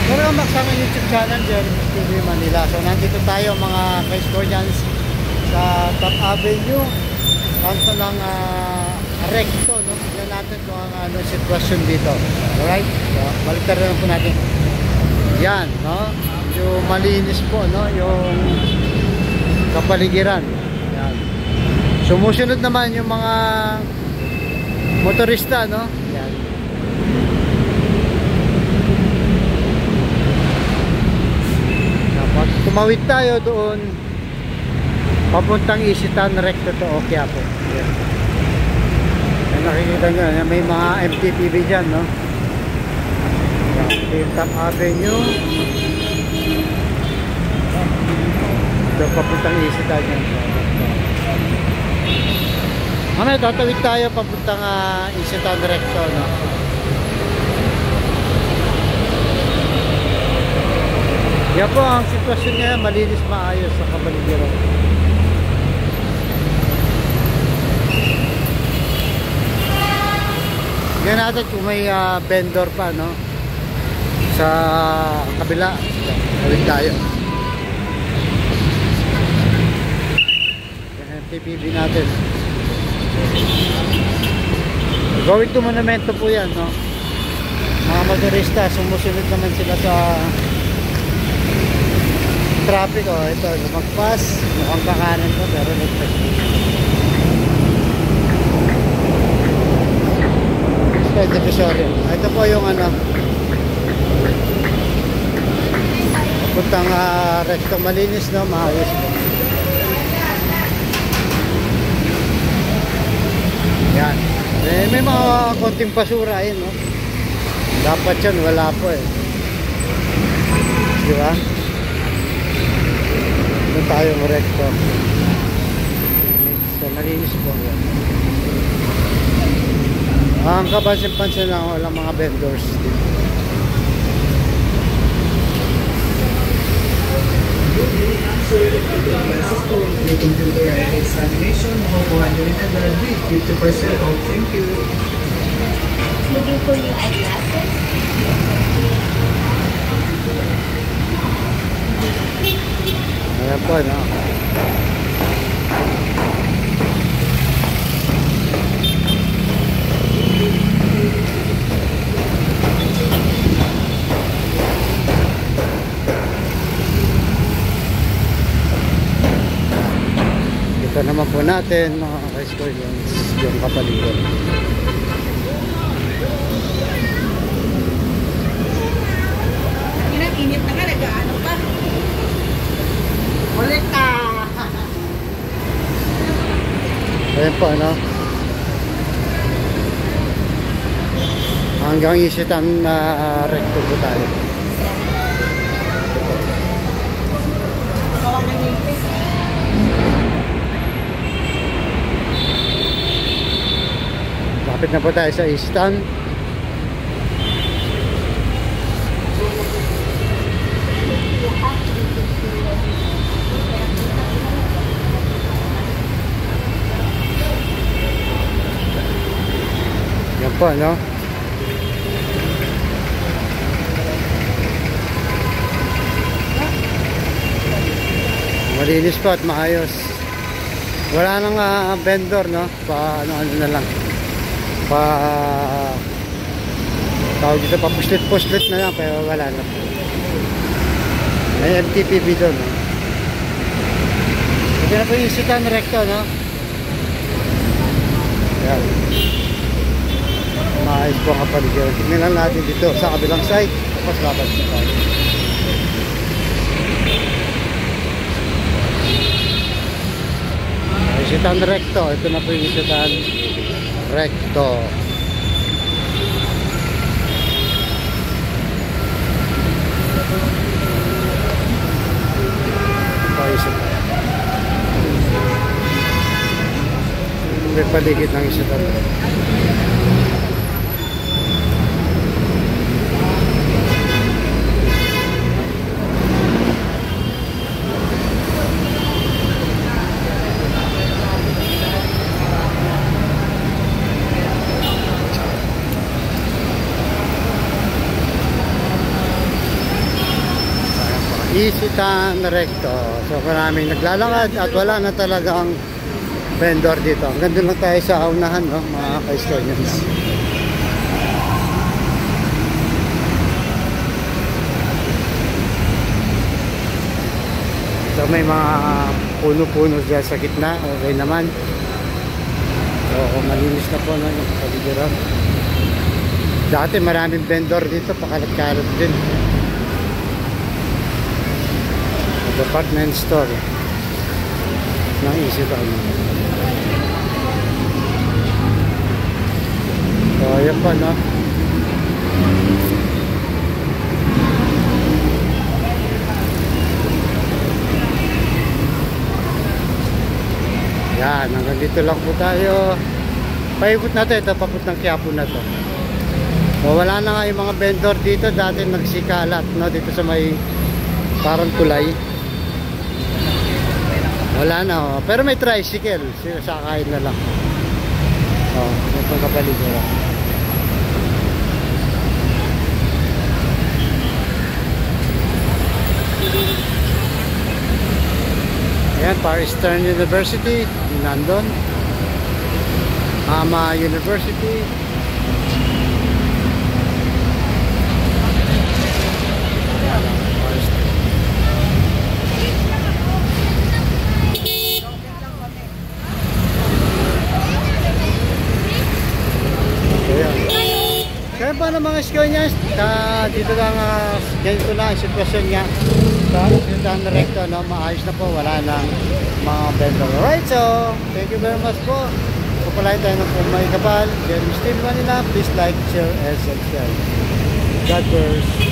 Welcome back sa aming YouTube channel, Jeremy's TV Manila. So nandito tayo mga ka-Scordians sa Top Avenue, kanto ng Recto, no? Tignan natin kung ano sitwasyon dito. Alright? So, baliktad na lang po natin. Yan, no? Yung malinis po, no? Yung kapaligiran. Yan. Sumusunod naman yung mga motorista, no? Yan. Tapos tumawid tayo doon papuntang Isitan Recto to Quiapo. Yan. Yan, nakikita nyo, may mga MTPV dyan, no? Yan, Top Avenue. Ito papuntang Isitan yan. Mamaya tatawid tayo papuntang Isitan Recto, no? Yan po ang sitwasyon ngayon, malinis maayos sa kapaligiran. Yan natin kung may vendor pa, no? Sa kabila. Ulit tayo. Yan TPV natin. Going to monumento po yan, no? Mga motorista, sumusunod naman sila sa traffic. Oh, ito, lumagpas. Mukhang kakanan ko, pero ligtas. Divisoria. Ito po yung ano, puntang Recto, malinis, no? Maayos po. Yan. May mga konting basura yun, no? Dapat yan, wala po eh. Diba? Ito tayo Recto. So malinis po yan. Ang kapansin-pansin lang, walang mga vendors dito. Examination, 100 with 50% off. Thank you. Looking for your eyeglasses? Ayan po, no? Ito naman po natin mga ka-Scordians, yung kapaligiran. Init na ka, nag-ano pa? Ulit ka! Ayan po, ano? Hanggang Isitan Recto po tayo. Lapit na po tayo sa Isitan. Yan po, no? Malinis po at maayos. Wala nang vendor, no? Ano na lang. Tawag dito pa puslit na lang, pero wala na. May MTPV doon, no? Ito na po yung Isitan Recto, no? Yan. Maayos po ang kapaligiran. Tingnan lang natin dito sa kabilang side. Tapos labas na tayo. Isitan Recto. Ito na po yung Isitan Recto. May paligid ng Isitan Recto. Isitan Recto. So maraming naglalakad at wala na talagang vendor dito. Hanggang doon lang tayo sa unahan, no, mga ka-Estonians. So may mga puno-puno dyan sa gitna. Okay naman. So malinis na po, no, yung paligiran. Dati maraming vendor dito, pakalat-kalat din. Department store ng Isitan. So ayan pa, no. Yan, hanggang dito lang po tayo. Paikot natin, ito papuntang Quiapo na to. So wala na nga yung mga vendor dito. Dati nagsikalat, no, dito sa may parang tulay. Wala na, oh. Pero may tricycle. Sakain na lang. Oh, itong kapaligiran. Ayan, Far Eastern University. Nandun. Ama University. Kaya pa ng mga Estonians, dito lang, ganito lang ang sitwasyon niya. So, Isitan Recto, no, maayos na po, wala nang mga vendor. Alright, so, thank you very much po. Pupalain tayo ng Pumay Kapal. Jeremy Steve Manila, please like, share, and subscribe. God bless.